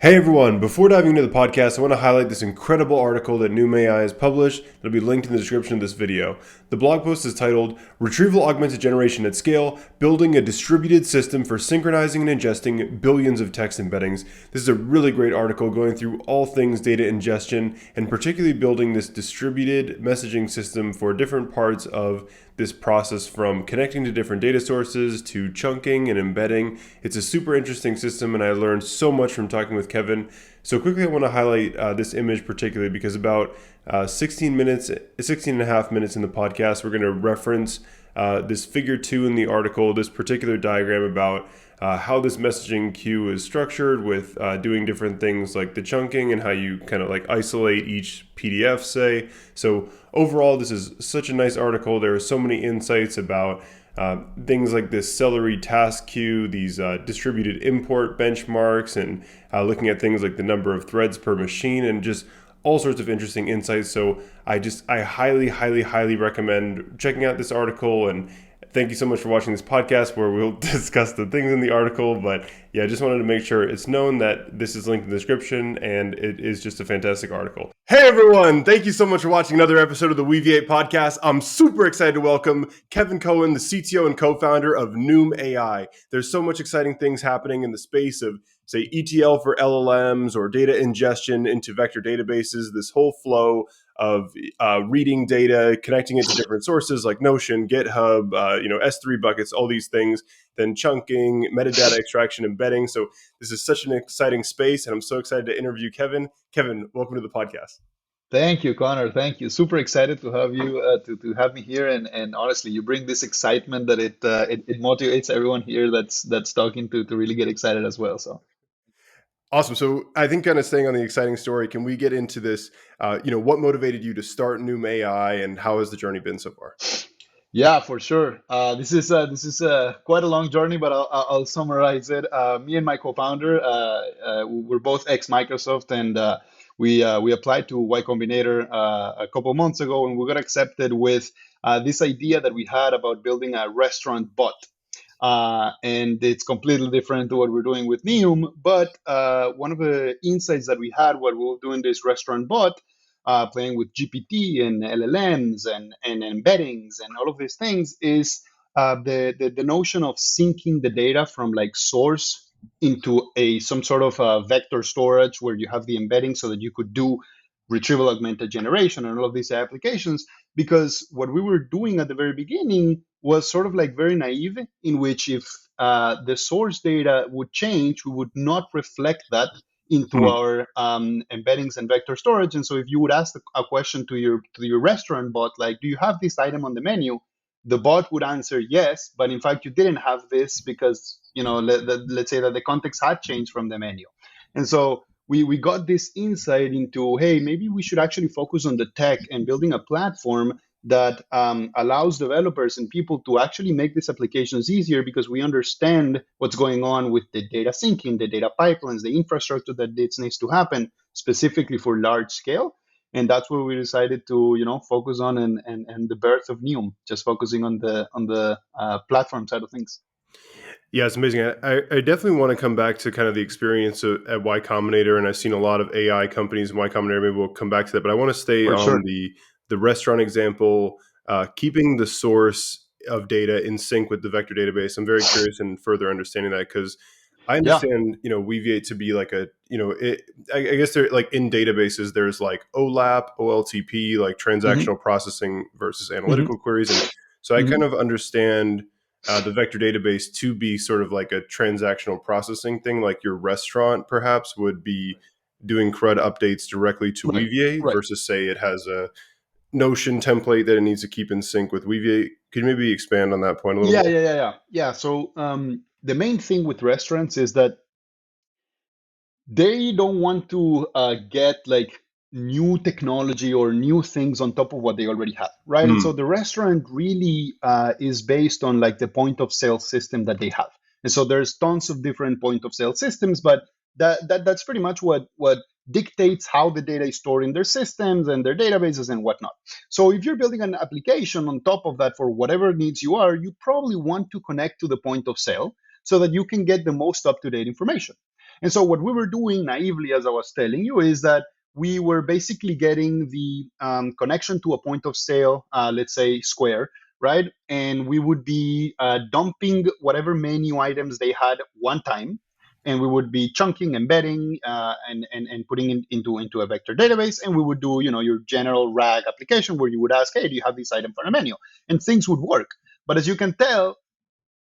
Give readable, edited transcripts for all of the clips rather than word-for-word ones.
Hey everyone, before diving into the podcast, I want to highlight this incredible article that Neum AI has published that'll be linked in the description of this video. The blog post is titled, Retrieval Augmented Generation at Scale, Building a Distributed System for Synchronizing and Ingesting Billions of Text Embeddings. This is a really great article going through all things data ingestion and particularly building this distributed messaging system for different parts of this process, from connecting to different data sources to chunking and embedding. It's a super interesting system, and I learned so much from talking with Kevin. So quickly, I want to highlight this image particularly because about 16 and a half minutes in the podcast, we're going to reference this figure 2 in the article, this particular diagram about how this messaging queue is structured with doing different things like the chunking and how you kind of like isolate each PDF, say. So overall, this is such a nice article. There are so many insights about things like this celery task queue, these distributed import benchmarks, and looking at things like the number of threads per machine, and just all sorts of interesting insights. So I highly recommend checking out this article, and thank you so much for watching this podcast where we'll discuss the things in the article. But yeah, I just wanted to make sure it's known that this is linked in the description, and it is just a fantastic article. Hey everyone, thank you so much for watching another episode of the Weaviate podcast. I'm super excited to welcome Kevin Cohen, the CTO and co-founder of Neum AI. There's so much exciting things happening in the space of, say, ETL for LLMs or data ingestion into vector databases, this whole flow of reading data, connecting it to different sources like Notion, GitHub, S3 buckets, all these things, then chunking, metadata extraction, embedding. So this is such an exciting space, and I'm so excited to interview Kevin. Kevin, welcome to the podcast. Thank you, Connor. Thank you. Super excited to have you to have me here, and honestly, you bring this excitement that it motivates everyone here that's talking to really get excited as well. So. Awesome. So I think kind of staying on the exciting story, can we get into this? What motivated you to start Neum AI, and how has the journey been so far? Yeah, for sure. This is quite a long journey, but I'll summarize it. Me and my co-founder, we're both ex-Microsoft, and we applied to Y Combinator a couple months ago, and we got accepted with this idea that we had about building a restaurant bot. And it's completely different to what we're doing with Neum. But one of the insights that we had while we were doing this restaurant bot, playing with GPT and LLMs and embeddings and all of these things, is the notion of syncing the data from like source into some sort of vector storage where you have the embedding so that you could do retrieval augmented generation and all of these applications. Because what we were doing at the very beginning was sort of like very naive, in which if the source data would change, we would not reflect that into our embeddings and vector storage. And so if you would ask a question to your restaurant bot, like, do you have this item on the menu? The bot would answer yes, but in fact you didn't have this because, let's say that the context had changed from the menu. And so we got this insight into, hey, maybe we should actually focus on the tech and building a platform that allows developers and people to actually make these applications easier, because we understand what's going on with the data syncing, the data pipelines, the infrastructure that this needs to happen specifically for large scale. And that's where we decided to, focus on and the birth of Neum, just focusing on the platform side of things. Yeah, it's amazing. I definitely want to come back to kind of the experience at Y Combinator, and I've seen a lot of AI companies in Y Combinator. Maybe we'll come back to that, but I want to stay For on sure. the restaurant example, keeping the source of data in sync with the vector database. I'm very curious in further understanding that, because I Yeah. understand, Weaviate to be like I guess they're like in databases, there's like OLAP, OLTP, like Hmm. transactional processing versus Hmm. analytical queries. And so I Hmm. kind of understand the vector database to be sort of like a transactional processing thing, like your restaurant perhaps would be doing CRUD updates directly to Right. Weaviate Right. versus, say, it has a Notion template that it needs to keep in sync with Weaviate. Could you maybe expand on that point a little Yeah, more? yeah, yeah, yeah. Yeah. So the main thing with restaurants is that they don't want to get like new technology or new things on top of what they already have, right? And so Mm. the restaurant really is based on like the point of sale system that they have. And so there's tons of different point of sale systems, but that's pretty much what dictates how the data is stored in their systems and their databases and whatnot. So if you're building an application on top of that for whatever needs you are, you probably want to connect to the point of sale so that you can get the most up-to-date information. And so what we were doing naively, as I was telling you, is that we were basically getting the connection to a point of sale, let's say Square, right? And we would be dumping whatever menu items they had one time, and we would be chunking, embedding, and putting it into a vector database. And we would do, your general RAG application where you would ask, hey, do you have this item for a menu? And things would work. But as you can tell,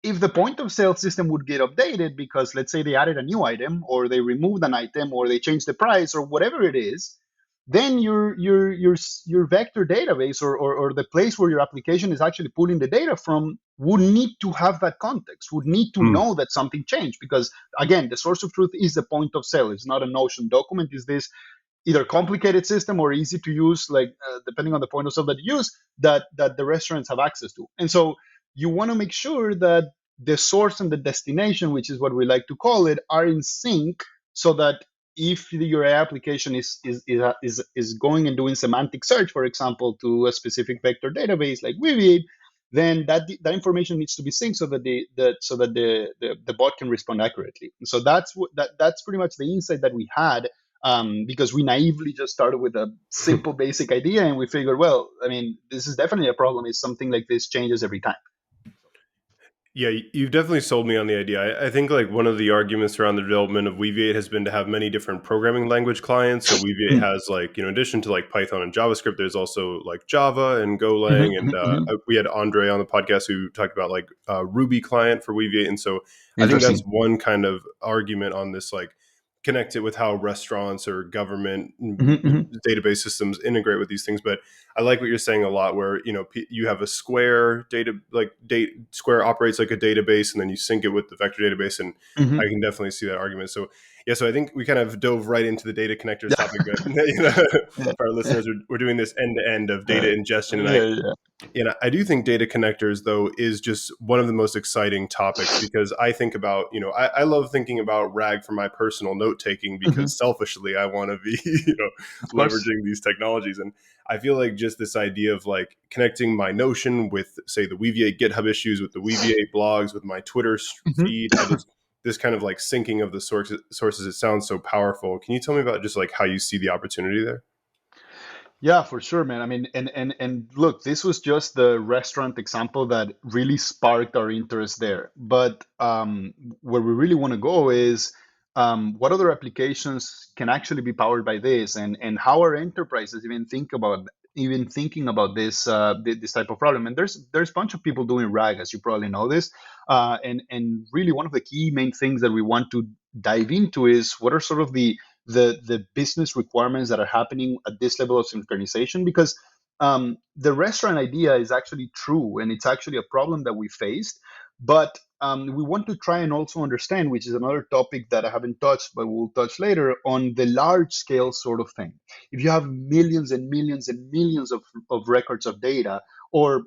if the point of sale system would get updated because, let's say, they added a new item or they removed an item or they changed the price or whatever it is, then your vector database or the place where your application is actually pulling the data from would need to have that context, would need to Hmm. know that something changed, because again, the source of truth is the point of sale. It's not a Notion document. Is this either complicated system or easy to use, like depending on the point of sale that you use, that the restaurants have access to? And so you want to make sure that the source and the destination, which is what we like to call it, are in sync, so that if your application is going and doing semantic search, for example, to a specific vector database like Weaviate, then that information needs to be synced so that the bot can respond accurately. So that's pretty much the insight that we had, because we naively just started with a simple basic idea, and we figured, well, I mean, this is definitely a problem if something like this changes every time. Yeah, you've definitely sold me on the idea. I think like one of the arguments around the development of Weaviate has been to have many different programming language clients. So Weaviate Mm-hmm. has like, in addition to like Python and JavaScript, there's also like Java and Golang. And Mm-hmm. we had Andre on the podcast who talked about like Ruby client for Weaviate. And so I think that's Interesting. one kind of argument on this, like connect it with how restaurants or government Mm-hmm. database systems integrate with these things. But I like what you're saying a lot, where you have a Square data, like Square operates like a database, and then you sync it with the vector database, and I Mm-hmm. can definitely see that argument. So yeah, so I think we kind of dove right into the data connectors Yeah. topic. But Yeah. for our listeners, we're doing this end to end of data ingestion, and Yeah. Yeah. I do think data connectors, though, is just one of the most exciting topics, because I think about, I love thinking about RAG for my personal note taking, Mm-hmm. because selfishly I want to be, Of course. leveraging these technologies. And I feel like just this idea of like connecting my Notion with, say, the Weaviate GitHub issues, with the Weaviate blogs, with my Twitter Mm-hmm. feed, this kind of like syncing of the sources, it sounds so powerful. Can you tell me about just like how you see the opportunity there? Yeah, for sure, man. I mean, and look, this was just the restaurant example that really sparked our interest there. But where we really want to go is, what other applications can actually be powered by this, and how are enterprises even thinking about this this type of problem? And there's a bunch of people doing RAG, as you probably know this, and really one of the key main things that we want to dive into is what are sort of the business requirements that are happening at this level of synchronization, because the restaurant idea is actually true, and it's actually a problem that we faced. But we want to try and also understand, which is another topic that I haven't touched but we'll touch later, on the large scale sort of thing. If you have millions and millions and millions of records of data, or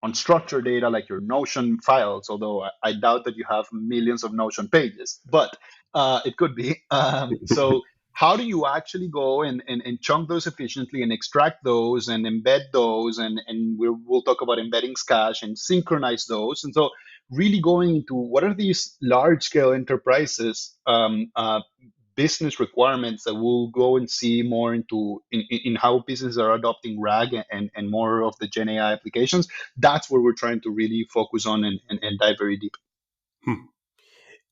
unstructured data like your Notion files, although I doubt that you have millions of Notion pages, but it could be. So how do you actually go and chunk those efficiently and extract those and embed those, and we'll talk about embeddings cache and synchronize those. And so really going into what are these large scale enterprises business requirements that we'll go and see more into in how businesses are adopting RAG and more of the Gen AI applications. That's where we're trying to really focus on and dive very deep. Hmm.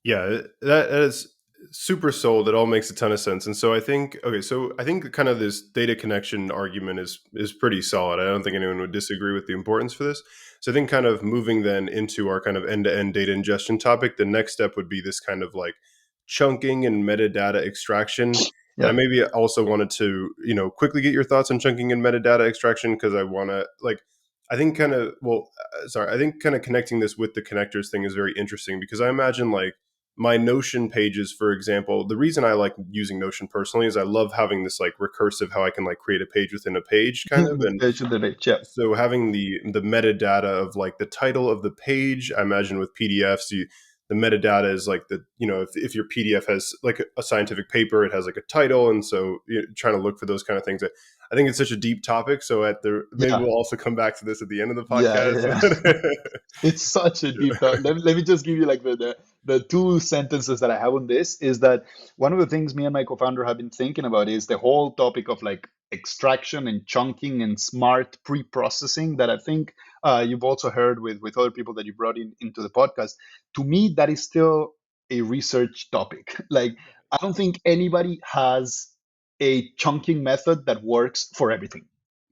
Yeah, that is super sold. It all makes a ton of sense. And so I think, okay, so I think kind of this data connection argument is pretty solid. I don't think anyone would disagree with the importance for this. So I think kind of moving then into our kind of end-to-end data ingestion topic, the next step would be this kind of like chunking and metadata extraction. And I Yeah. maybe also wanted to, quickly get your thoughts on chunking and metadata extraction, because I want to like, I think kind of, well, sorry, I think kind of connecting this with the connectors thing is very interesting, because I imagine like my Notion pages, for example, the reason I like using Notion personally is I love having this like recursive, how I can like create a page within a page kind of. The And page of the page. Yeah. so having the metadata of like the title of the page, I imagine with PDFs, the the metadata is like the, if your PDF has like a scientific paper, it has like a title. And so you're trying to look for those kind of things. I think it's such a deep topic. So maybe Yeah, we'll also come back to this at the end of the yeah, podcast. yeah. It's such a deep thought. Let me just give you like the two sentences that I have on this is that one of the things me and my co-founder have been thinking about is the whole topic of like extraction and chunking and smart pre-processing that I think you've also heard with other people that you brought into the podcast. To me, that is still a research topic. Like, I don't think anybody has a chunking method that works for everything.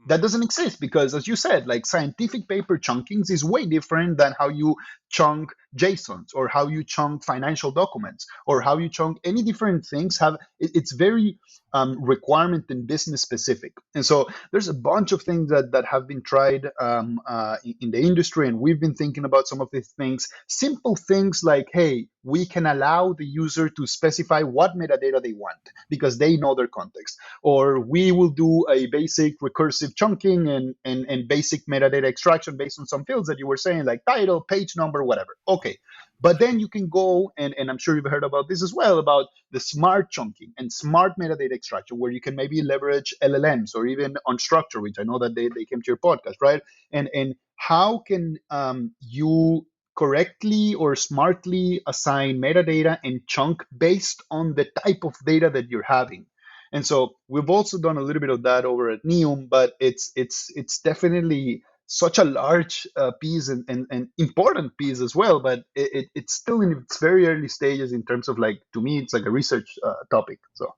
That doesn't exist because, as you said, like scientific paper chunkings is way different than how you chunk JSONs or how you chunk financial documents or how you chunk any different things. It's very requirement and business specific, and so there's a bunch of things that have been tried in the industry, and we've been thinking about some of these things. Simple things like, hey, we can allow the user to specify what metadata they want because they know their context, or we will do a basic recursive chunking and basic metadata extraction based on some fields that you were saying, like title, page number, whatever. Okay. But then you can go, and I'm sure you've heard about this as well, about the smart chunking and smart metadata extraction, where you can maybe leverage LLMs or even unstructured, which I know that they came to your podcast, right? And how can you correctly or smartly assign metadata and chunk based on the type of data that you're having? And so we've also done a little bit of that over at Neum, but it's definitely such a large piece and important piece as well. But it's still in its very early stages in terms of, like, to me, it's like a research topic. So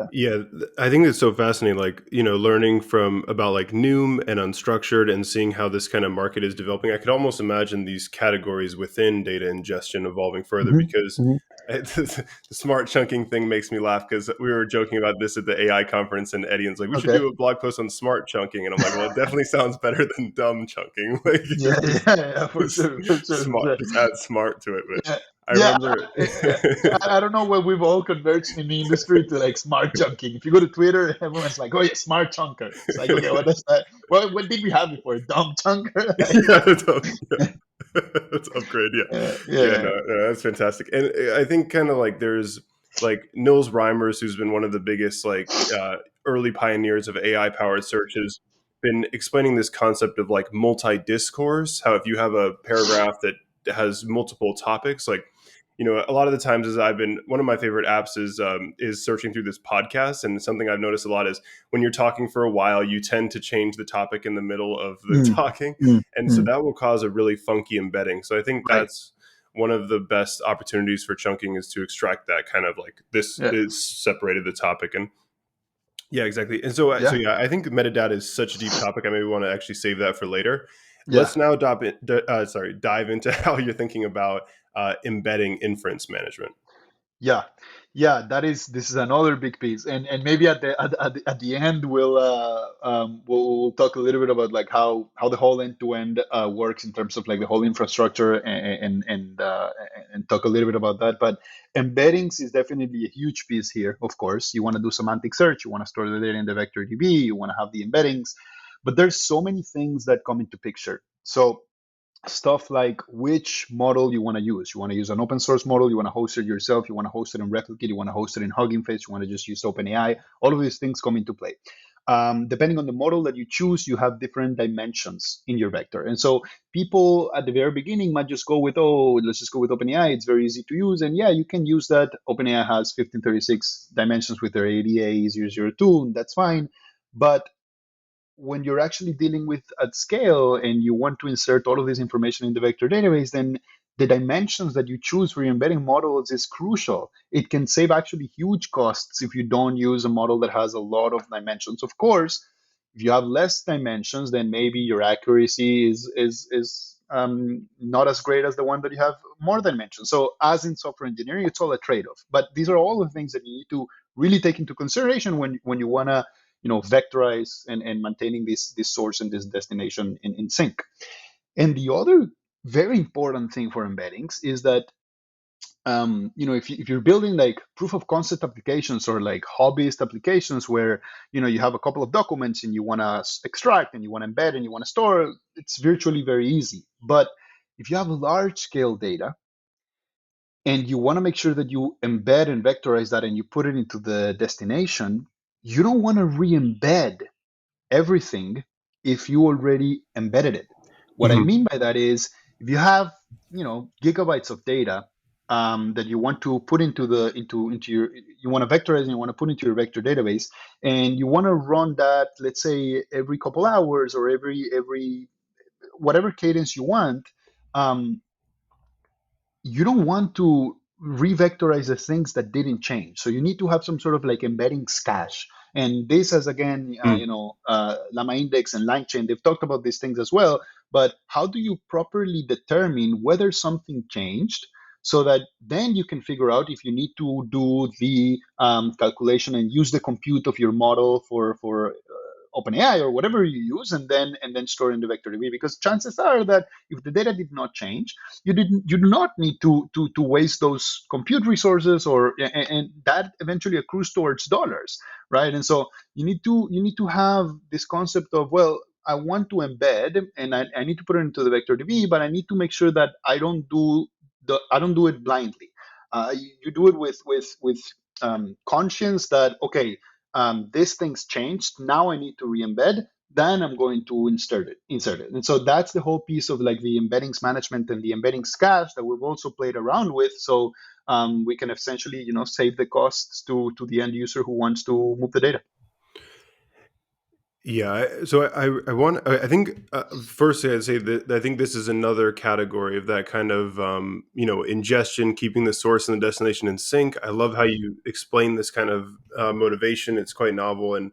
yeah. Yeah, I think it's so fascinating, like, learning from about like Noom and unstructured and seeing how this kind of market is developing. I could almost imagine these categories within data ingestion evolving further Hmm. because Hmm. the smart chunking thing makes me laugh because we were joking about this at the AI conference and Eddie's like, we should Okay. do a blog post on smart chunking. And I'm like, well, it definitely sounds better than dumb chunking. Like, Yeah, yeah, yeah, for sure, for sure, for smart, sure. just add smart to it. But Yeah, I yeah. remember. I don't know where we've all converged in the industry to like smart chunking. If you go to Twitter, everyone's like, "Oh yeah, smart chunker." It's like, okay, what is that? What did we have before? Dumb chunker? Like, Yeah, that's upgrade. Yeah, yeah, yeah. no, that's fantastic. And I think kind of like there's like Nils Reimers, who's been one of the biggest like early pioneers of AI powered search, has been explaining this concept of like multi discourse. How if you have a paragraph that has multiple topics, like, a lot of the times as I've been, one of my favorite apps is searching through this podcast, and something I've noticed a lot is when you're talking for a while, you tend to change the topic in the middle of the Mm, talking, mm, and so mm. that will cause a really funky embedding. So I think Right. that's one of the best opportunities for chunking is to extract that kind of like this Yeah. is separated the topic. And yeah, exactly. And so Yeah. yeah, I think metadata is such a deep topic. I maybe want to actually save that for later. Yeah. Let's now dive into how you're thinking about embedding inference management. Yeah, yeah, this is another big piece, and maybe at the end we'll talk a little bit about like how the whole end to end works in terms of like the whole infrastructure and talk a little bit about that. But embeddings is definitely a huge piece here. Of course, you want to do semantic search, you want to store the data in the vector DB, you want to have the embeddings, but there's so many things that come into picture. So stuff like which model you want to use. You want to use an open source model, you want to host it yourself, you want to host it in Replicate, you want to host it in Hugging Face, you want to just use OpenAI. All of these things come into play. Depending on the model that you choose, you have different dimensions in your vector. And so people at the very beginning might just go with, oh, let's just go with OpenAI. It's very easy to use. And yeah, you can use that. OpenAI has 1536 dimensions with their ADA002, and that's fine. But when you're actually dealing with at scale and you want to insert all of this information in the vector database, then the dimensions that you choose for your embedding models is crucial. It can save actually huge costs if you don't use a model that has a lot of dimensions. Of course, if you have less dimensions, then maybe your accuracy is not as great as the one that you have more dimensions. So, as in software engineering, it's all a trade-off. But these are all the things that you need to really take into consideration when you want to vectorize and maintaining this source and this destination in sync. And the other very important thing for embeddings is that if you're building like proof of concept applications or like hobbyist applications where you have a couple of documents and you want to extract and you want to embed and you want to store, it's virtually very easy. But if you have large scale data, and you want to make sure that you embed and vectorize that and you put it into the destination, you don't want to re-embed everything if you already embedded it. What I Mhm. mean by that is if you have gigabytes of data that you want to put into your you want to vectorize and you want to put into your vector database, and you want to run that, let's say every couple hours or every whatever cadence you want. um, you don't want to revectorize the things that didn't change. So you need to have some sort of like embedding cache. And this is again, Mm. Llama Index and LangChain, they've talked about these things as well. But how do you properly determine whether something changed so that then you can figure out if you need to do the calculation and use the compute of your model for OpenAI or whatever you use, and then store in the vector DB? Because chances are that if the data did not change, you do not need to waste those compute resources, or and that eventually accrues towards dollars, right? And so you need to have this concept of, well, I want to embed and I need to put it into the vector DB, but I need to make sure that I don't do it blindly. You do it with conscience that, okay, these things changed. Now I need to re-embed. Then I'm going to insert it. And so that's the whole piece of like the embeddings management and the embeddings cache that we've also played around with. So we can essentially, save the costs to the end user who wants to move the data. Yeah, so I want I think firstly I'd say that I think this is another category of that kind of ingestion, keeping the source and the destination in sync. I love how you explain this kind of motivation. It's quite novel, and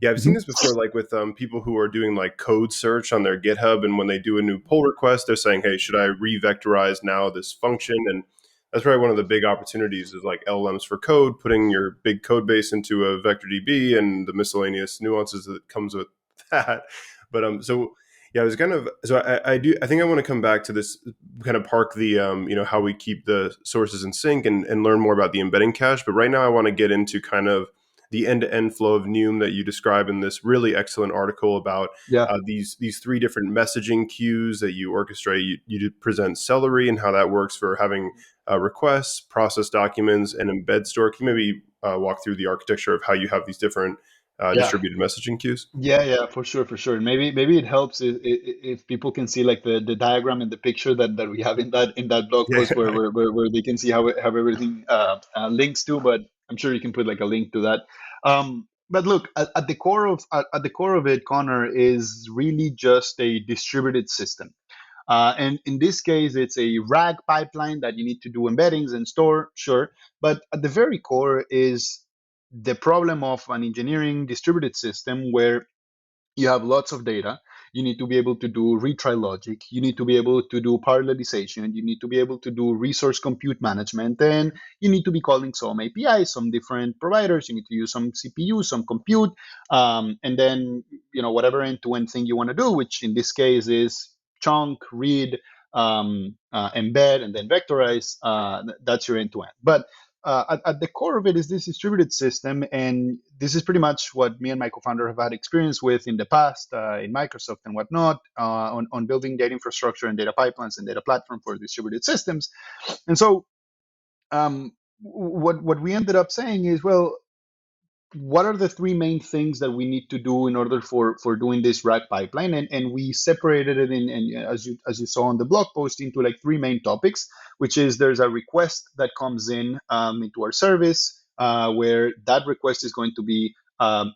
yeah, I've seen Mhm. this before, like with people who are doing like code search on their GitHub, and when they do a new pull request, they're saying, "Hey, should I re-vectorize now this function?" And that's probably one of the big opportunities is like LLMs for code, putting your big code base into a vector DB and the miscellaneous nuances that comes with that. But so yeah, I was kind of so I think I want to come back to this kind of park the how we keep the sources in sync and learn more about the embedding cache. But right now, I want to get into kind of the end-to-end flow of Neum that you describe in this really excellent article about Yeah. these three different messaging queues that you orchestrate. You present Celery and how that works for having requests, process documents, and embed store. Can you maybe walk through the architecture of how you have these different Yeah. distributed messaging queues? Yeah, for sure, for sure. Maybe it helps if people can see like the diagram and the picture that we have in that blog Yeah, post where they can see how everything links to. But I'm sure you can put like a link to that. But look, at the core of it, Connor, is really just a distributed system. And in this case, it's a RAG pipeline that you need to do embeddings and store, sure. But at the very core is the problem of an engineering distributed system where you have lots of data. You need to be able to do retry logic. You need to be able to do parallelization. You need to be able to do resource compute management. And you need to be calling some APIs, some different providers. You need to use some CPU, some compute. And then, whatever end-to-end thing you want to do, which in this case is chunk, read, embed, and then vectorize. That's your end-to-end. But at the core of it is this distributed system, and this is pretty much what me and my co-founder have had experience with in the past in Microsoft and whatnot, on building data infrastructure and data pipelines and data platform for distributed systems. And so, what we ended up saying is, well, what are the three main things that we need to do in order for doing this RAG pipeline? And we separated it as you saw on the blog post, into like three main topics, which is there's a request that comes in into our service, where that request is going to be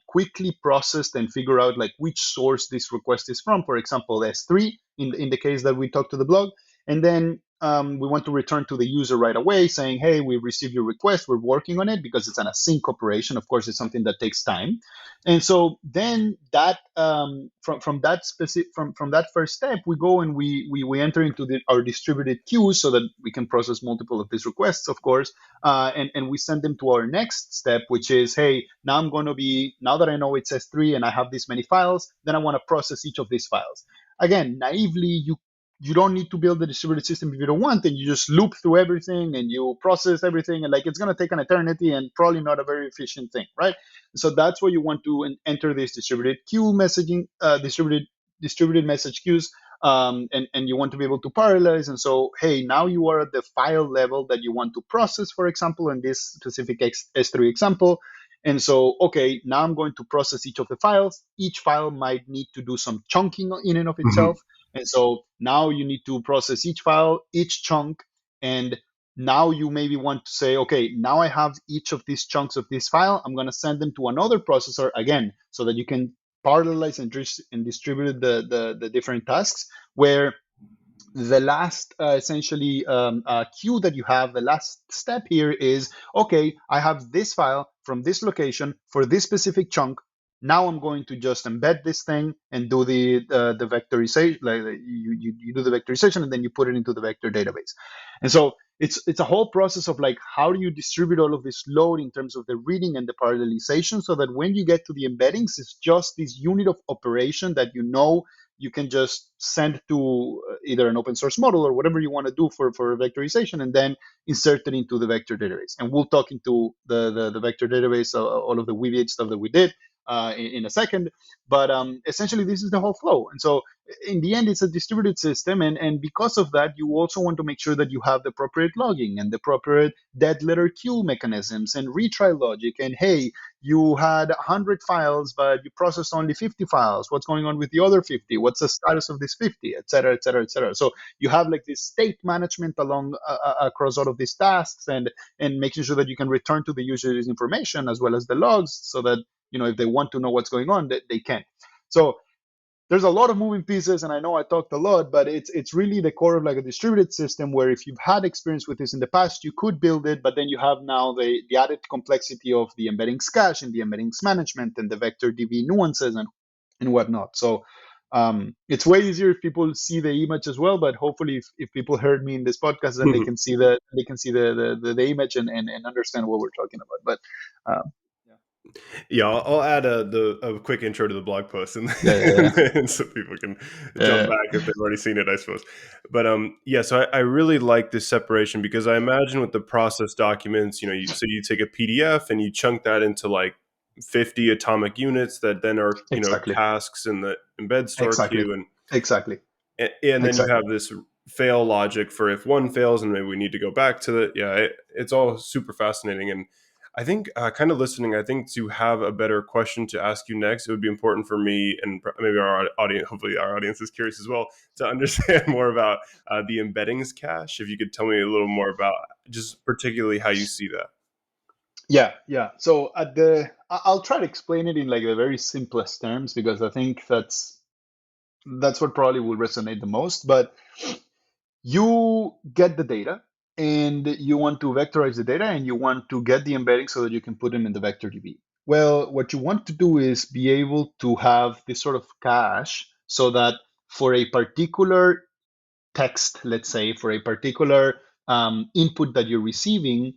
quickly processed and figure out like which source this request is from. For example, S3 in the case that we talked to the blog. And then we want to return to the user right away saying, hey, we received your request, we're working on it, because it's an async operation. Of course, it's something that takes time. And so then that from that specific from that first step, we go and we enter into our distributed queues so that we can process multiple of these requests, of course. And we send them to our next step, which is, hey, now that I know it's S3 and I have this many files, then I want to process each of these files. Again, naively, you don't need to build a distributed system if you don't want, and you just loop through everything and you process everything, and like it's going to take an eternity and probably not a very efficient thing, right? So that's where you want to enter this distributed queue messaging, distributed message queues. and you want to be able to parallelize. And so, hey, now you are at the file level that you want to process, for example, in this specific S3 example. And so, okay, now I'm going to process each of the files. Each file might need to do some chunking in and of Mhm. itself. And so now you need to process each file, each chunk, and now you maybe want to say, okay, now I have each of these chunks of this file. I'm going to send them to another processor again, so that you can parallelize and distribute the different tasks, where the last essentially queue that you have, the last step here is, okay, I have this file from this location for this specific chunk. Now I'm going to just embed this thing and do the vectorization. Like you do the vectorization and then you put it into the vector database. And so it's a whole process of like, how do you distribute all of this load in terms of the reading and the parallelization, so that when you get to the embeddings, it's just this unit of operation that you can just send to either an open source model or whatever you want to do for vectorization, and then insert it into the vector database. And we'll talk into the vector database, all of the Weaviate stuff that we did in a second. But essentially, this is the whole flow. And so in the end, it's a distributed system. And because of that, you also want to make sure that you have the appropriate logging and the appropriate dead letter queue mechanisms and retry logic. And hey, you had 100 files, but you processed only 50 files. What's going on with the other 50? What's the status of this 50, et cetera, et cetera, et cetera. So you have like this state management along across all of these tasks, and making sure that you can return to the user this information as well as the logs, so that if they want to know what's going on, they can. So there's a lot of moving pieces, and I know I talked a lot, but it's really the core of like a distributed system, where if you've had experience with this in the past, you could build it, but then you have now the added complexity of the embeddings cache and the embeddings management and the vector DB nuances and whatnot. So it's way easier if people see the image as well, but hopefully if people heard me in this podcast, then they can see the image and understand what we're talking about. But yeah, Yeah, I'll add a quick intro to the blog post, and, yeah, yeah, and so people can jump yeah, back if they've already seen it, I suppose. But yeah, so I really like this separation, because I imagine with the process documents, so you take a PDF and you chunk that into like 50 atomic units that then are exactly, tasks in the embed store exactly, queue, and exactly. and then you Exactly. have this fail logic for if one fails and maybe we need to go back to it. Yeah, it's all super fascinating. And I think kind of listening, I think to have a better question to ask you next, it would be important for me, and maybe our audience, hopefully our audience is curious as well, to understand more about the embeddings cache. If you could tell me a little more about just particularly how you see that. Yeah, yeah. So I'll try to explain it in like the very simplest terms, because I think that's what probably will resonate the most. But you get the data and you want to vectorize the data and you want to get the embedding so that you can put them in the vector DB. Well, what you want to do is be able to have this sort of cache, so that for a particular text, let's say for a particular input that you're receiving,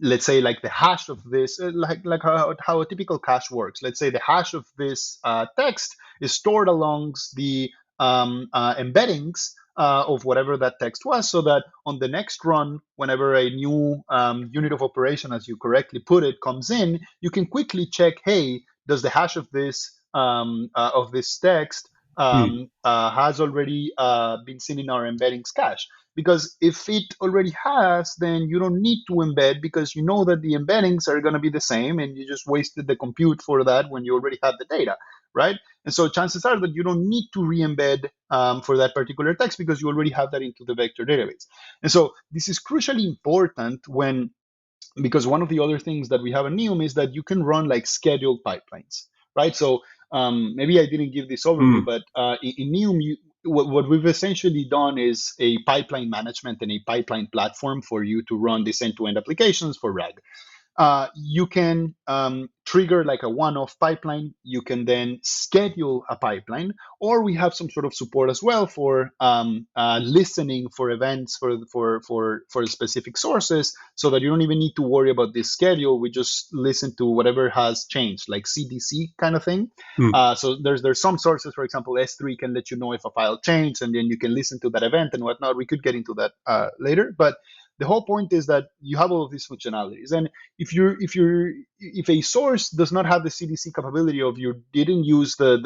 let's say like the hash of this, like how a typical cache works. Let's say the hash of this text is stored alongs the embeddings of whatever that text was, so that on the next run, whenever a new unit of operation, as you correctly put it, comes in, you can quickly check, hey, does the hash of this text has already been seen in our embeddings cache? Because if it already has, then you don't need to embed, because you know that the embeddings are going to be the same, and you just wasted the compute for that when you already had the data, right? And so chances are that you don't need to re-embed for that particular text, because you already have that into the vector database. And so this is crucially important because one of the other things that we have in Neum is that you can run like scheduled pipelines, right? So maybe I didn't give this overview, Mm. but in Neum, what we've essentially done is a pipeline management and a pipeline platform for you to run these end-to-end applications for RAG. You can trigger like a one-off pipeline. You can then schedule a pipeline, or we have some sort of support as well for listening for events for specific sources, so that you don't even need to worry about this schedule. We just listen to whatever has changed, like CDC kind of thing. Mm. So there's some sources, for example, S3 can let you know if a file changed, and then you can listen to that event and whatnot. We could get into that later, but the whole point is that you have all of these functionalities. And if a source does not have the CDC capability, of you didn't use the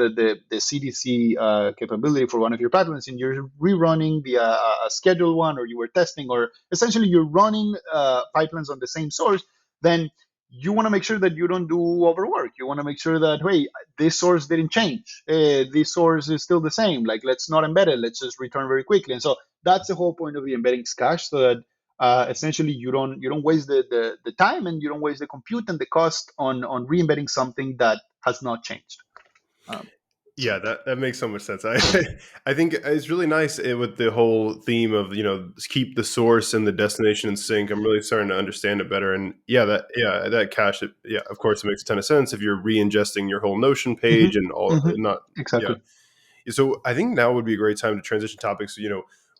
CDC capability for one of your pipelines, and you're rerunning a scheduled one, or you were testing, or essentially you're running pipelines on the same source, then you want to make sure that you don't do overwork. You want to make sure that, hey, this source didn't change. This source is still the same. Like, let's not embed it. Let's just return very quickly. And so that's the whole point of the embeddings cache, so that essentially you don't waste the time, and you don't waste the compute and the cost on re-embedding something that has not changed. Yeah, that makes so much sense. I think it's really nice with the whole theme of, keep the source and the destination in sync. I'm really starting to understand it better. And that cache, of course, it makes a ton of sense if you're re-ingesting your whole Notion page Mm-hmm. and all, Mm-hmm. and not, yeah. Exactly. So I think now would be a great time to transition topics.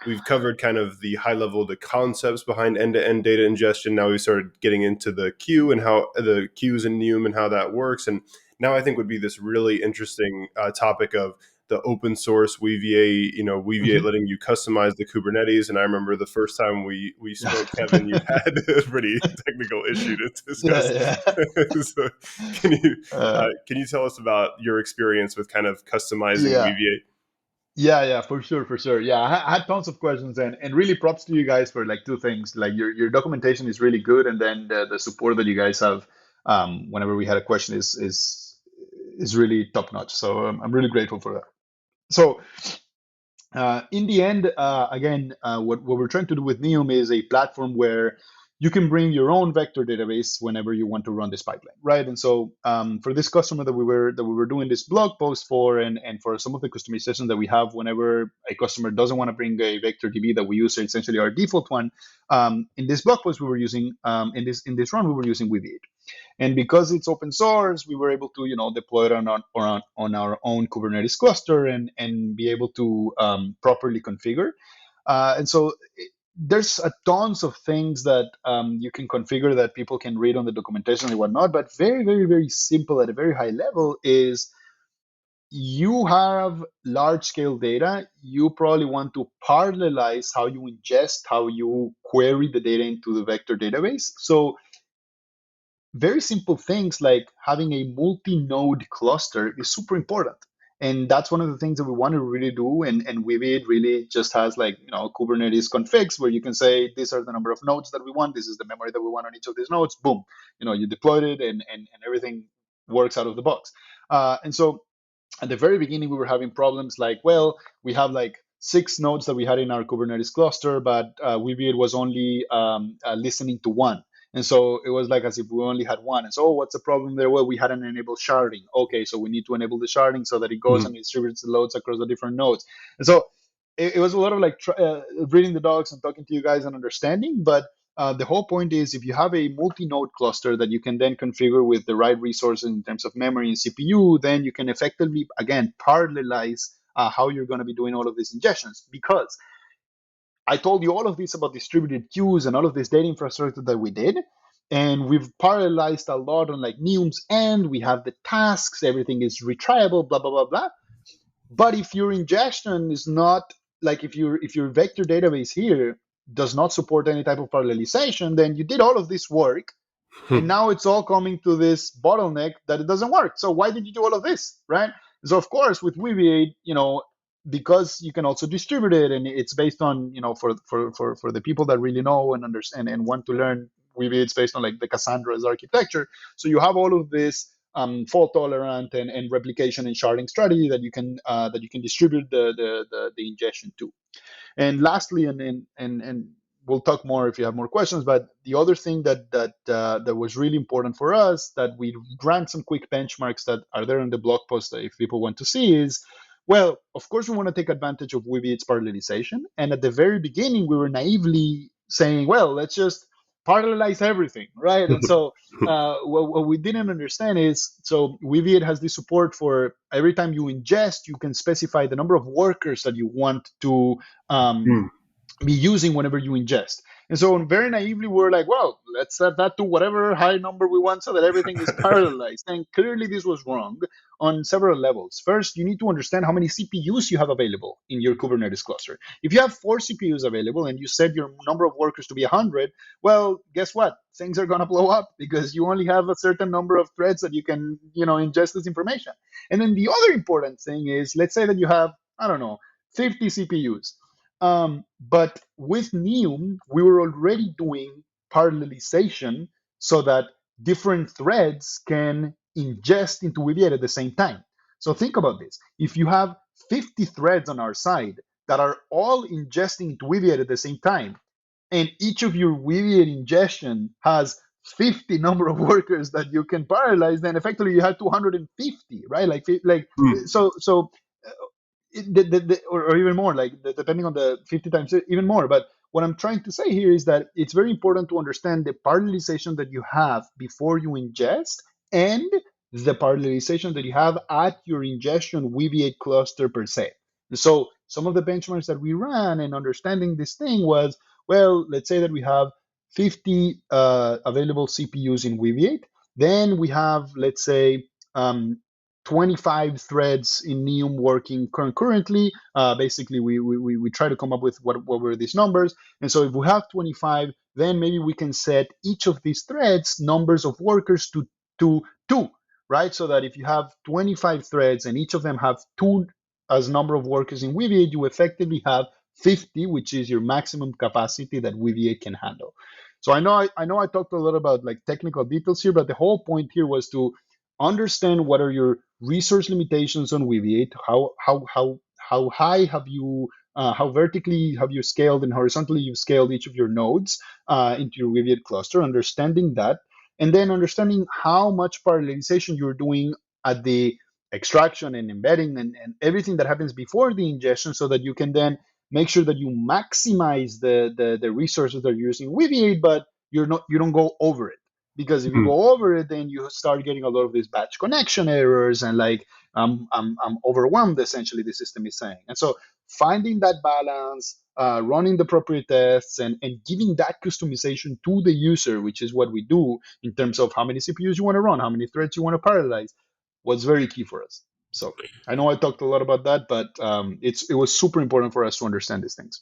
We've covered kind of the high level, the concepts behind end-to-end data ingestion. Now we started getting into the queue and how the queues in Neum and how that works. And now I think would be this really interesting topic of the open source Weaviate, Weaviate Mm-hmm. letting you customize the Kubernetes. And I remember the first time we Yeah. spoke, Kevin, you had a pretty technical issue to discuss. Yeah. Yeah. So can you Uh, can you tell us about your experience with kind of customizing yeah. Weaviate? Yeah, for sure, for sure. Yeah, I had tons of questions, and really props to you guys for like two things. Like your documentation is really good, and then the support that you guys have whenever we had a question is really top notch. So I'm really grateful for that. So in the end, again, what we're trying to do with Neum is a platform where you can bring your own vector database whenever you want to run this pipeline, right? And so for this customer that we were doing this blog post for, and for some of the customization that we have whenever a customer doesn't want to bring a vector DB that we use, essentially our default one, in this blog post we were using in this run we were using Weaviate. And because it's open source, we were able to, deploy it on our own Kubernetes cluster, and be able to properly configure. And so there's a tons of things that you can configure that people can read on the documentation and whatnot. But very, very, very simple at a very high level is, you have large scale data. You probably want to parallelize how you ingest, how you query the data into the vector database. So very simple things like having a multi-node cluster is super important. And that's one of the things that we want to really do. And Weaviate really just has, like, Kubernetes configs, where you can say, these are the number of nodes that we want. This is the memory that we want on each of these nodes. Boom. You deployed it, and everything works out of the box. And so at the very beginning, we were having problems like, well, we have like 6 nodes that we had in our Kubernetes cluster, but Weaviate was only listening to one. And so it was like as if we only had one. And so, oh, what's the problem there? Well, we hadn't enabled sharding. Okay, so we need to enable the sharding so that it goes and distributes the loads across the different nodes. And so it was a lot of like reading the docs and talking to you guys and understanding. But the whole point is, if you have a multi-node cluster that you can then configure with the right resources in terms of memory and CPU, then you can effectively, again, parallelize how you're going to be doing all of these ingestions. Because I told you all of this about distributed queues and all of this data infrastructure that we did. And we've parallelized a lot on like Neum's end. We have the tasks, everything is retriable, blah, blah, blah, blah. But if your ingestion is not, like, if your vector database here does not support any type of parallelization, then you did all of this work, and now it's all coming to this bottleneck that it doesn't work. So why did you do all of this, right? So of course with Weaviate, because you can also distribute it, and it's based on, for the people that really know and understand and want to learn, Weaviate, it's based on like the Cassandra's architecture. So you have all of this fault tolerant and replication and sharding strategy that you can distribute the ingestion to. And lastly, and we'll talk more if you have more questions. But the other thing that was really important for us, that we ran some quick benchmarks that are there in the blog post that if people want to see, is, well, of course we want to take advantage of Weaviate's parallelization. And at the very beginning, we were naively saying, well, let's just parallelize everything, right? And so what we didn't understand is, so Weaviate has this support for every time you ingest, you can specify the number of workers that you want to um, be using whenever you ingest. And so very naively, we're like, well, let's set that to whatever high number we want so that everything is parallelized. And clearly this was wrong on several levels. First, you need to understand how many CPUs you have available in your Kubernetes cluster. If you have 4 CPUs available and you set your number of workers to be 100, well, guess what? Things are going to blow up because you only have a certain number of threads that you can, ingest this information. And then the other important thing is, let's say that you have, I don't know, 50 CPUs. But with Neum, we were already doing parallelization so that different threads can ingest into Weaviate at the same time. So think about this. If you have 50 threads on our side that are all ingesting into Weaviate at the same time, and each of your Weaviate ingestion has 50 number of workers that you can parallelize, then effectively you have 250, right? Like Hmm. so or even more, like depending on the 50 times, even more. But what I'm trying to say here is that it's very important to understand the parallelization that you have before you ingest and the parallelization that you have at your ingestion Weaviate cluster per se. So some of the benchmarks that we ran and understanding this thing was, well, let's say that we have 50 available CPUs in Weaviate. Then we have, let's say, 25 threads in Neum working concurrently. Basically, we try to come up with what were these numbers. And so if we have 25, then maybe we can set each of these threads numbers of workers to 2, right? So that if you have 25 threads and each of them have 2 as number of workers in Weaviate, you effectively have 50, which is your maximum capacity that Weaviate can handle. So I know I talked a lot about like technical details here, but the whole point here was to understand what are your resource limitations on Weaviate, how high have you how vertically have you scaled and horizontally you've scaled each of your nodes into your Weaviate cluster, understanding that, and then understanding how much parallelization you're doing at the extraction and embedding and everything that happens before the ingestion so that you can then make sure that you maximize the resources that you're using Weaviate, but you don't go over it, because if you Hmm. go over it, then you start getting a lot of these batch connection errors and like I'm overwhelmed, essentially the system is saying. And so finding that balance, running the appropriate tests, and giving that customization to the user, which is what we do in terms of how many CPUs you want to run, how many threads you want to parallelize, was very key for us. So I know I talked a lot about that, but it was super important for us to understand these things.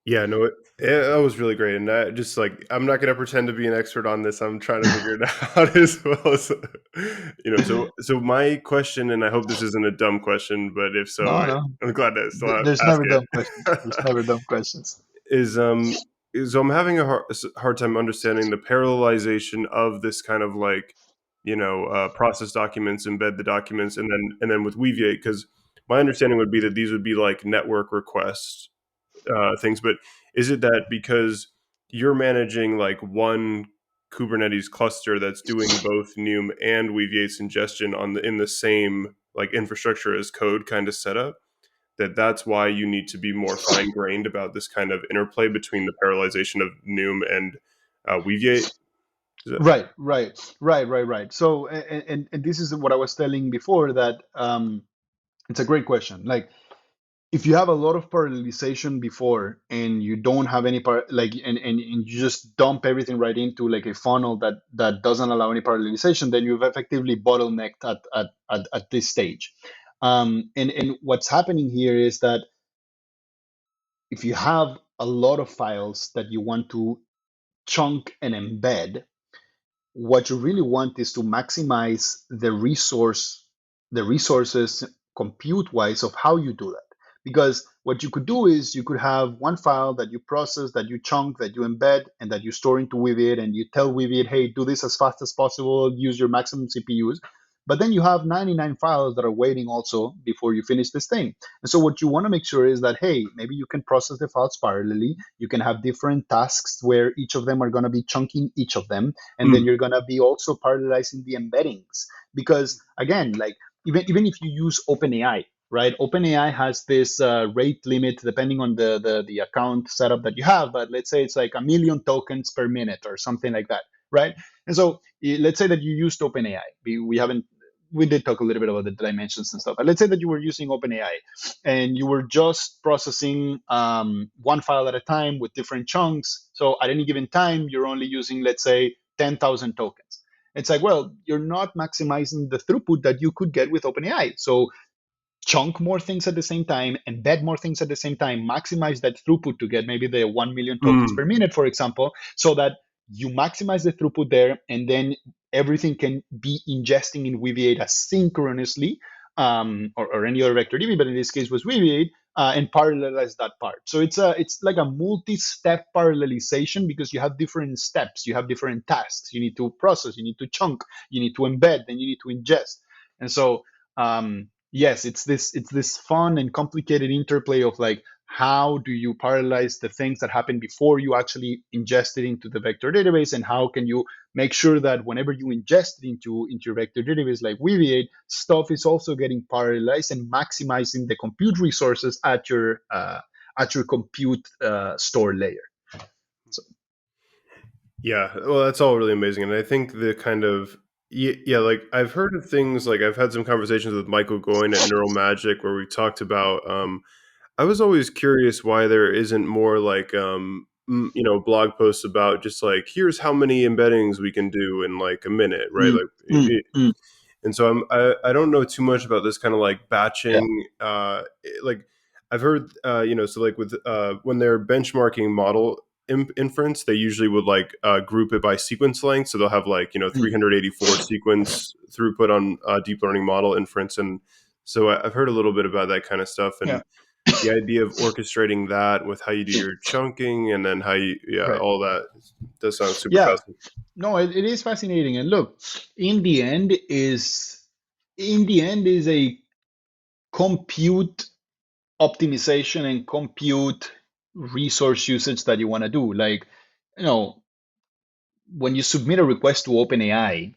Yeah, no, that was really great, and I just like I'm not gonna pretend to be an expert on this. I'm trying to figure it out as well. So, so my question, and I hope this isn't a dumb question, but if so, No, no, I'm glad to still there's ask never dumb questions. it. There's never dumb questions. is so I'm having a hard time understanding the parallelization of this kind of like process documents, embed the documents, and then with Weaviate, because my understanding would be that these would be like network requests things. But is it that because you're managing like one Kubernetes cluster that's doing both Neum and Weaviate's ingestion in the same like infrastructure as code kind of setup, that's why you need to be more fine grained about this kind of interplay between the parallelization of Neum and Weaviate? Is that, Right. So, and this is what I was telling before, that it's a great question. Like, if you have a lot of parallelization before and you don't have any like and you just dump everything right into like a funnel that doesn't allow any parallelization, then you've effectively bottlenecked at this stage. And what's happening here is that if you have a lot of files that you want to chunk and embed, what you really want is to maximize the resources compute wise of how you do that. Because what you could do is you could have one file that you process, that you chunk, that you embed, and that you store into Weaviate, and you tell Weaviate, hey, do this as fast as possible, use your maximum CPUs. But then you have 99 files that are waiting also before you finish this thing. And so what you want to make sure is that, hey, maybe you can process the files parallelly. You can have different tasks where each of them are going to be chunking each of them, and then hmm, you're going to be also parallelizing the embeddings. Because again, like even if you use OpenAI, right? OpenAI has this rate limit depending on the account setup that you have, but let's say it's like 1 million tokens per minute or something like that, right? And so let's say that you used OpenAI. We haven't we did talk a little bit about the dimensions and stuff. But let's say that you were using OpenAI and you were just processing one file at a time with different chunks. So at any given time, you're only using, let's say, 10,000 tokens. It's like, well, you're not maximizing the throughput that you could get with OpenAI. So chunk more things at the same time, embed more things at the same time, maximize that throughput to get maybe the 1 million tokens per minute, for example, so that you maximize the throughput there, and then everything can be ingesting in Weaviate asynchronously, or any other vector DB, but in this case was Weaviate, and parallelize that part. So it's like a multi-step parallelization because you have different steps, you have different tasks. You need to process, you need to chunk, you need to embed, then you need to ingest. And so yes, it's this fun and complicated interplay of like how do you parallelize the things that happen before you actually ingest it into the vector database, and how can you make sure that whenever you ingest it into your vector database like Weaviate, stuff is also getting parallelized and maximizing the compute resources at your compute store layer. So, Yeah, well, that's all really amazing, and I think the kind of yeah, like I've heard of things like I've had some conversations with Michael Cohen at Neural Magic where we talked about. I was always curious why there isn't more like blog posts about just like here's how many embeddings we can do in like a minute, right? mm, Like mm, mm, and so I don't know too much about this kind of like yeah. batching. Like I've heard, so like with when they're benchmarking model inference, they usually would like group it by sequence length. So they'll have like Mm, 384 sequence throughput on deep learning model inference, and so I've heard a little bit about that kind of stuff yeah. and the idea of orchestrating that with how you do your chunking and then how you Right. all that does sound super Yeah. fascinating. No, it is fascinating. And look, in the end is in the end is a compute optimization and compute resource usage that you want to do. Like, you know, when you submit a request to OpenAI,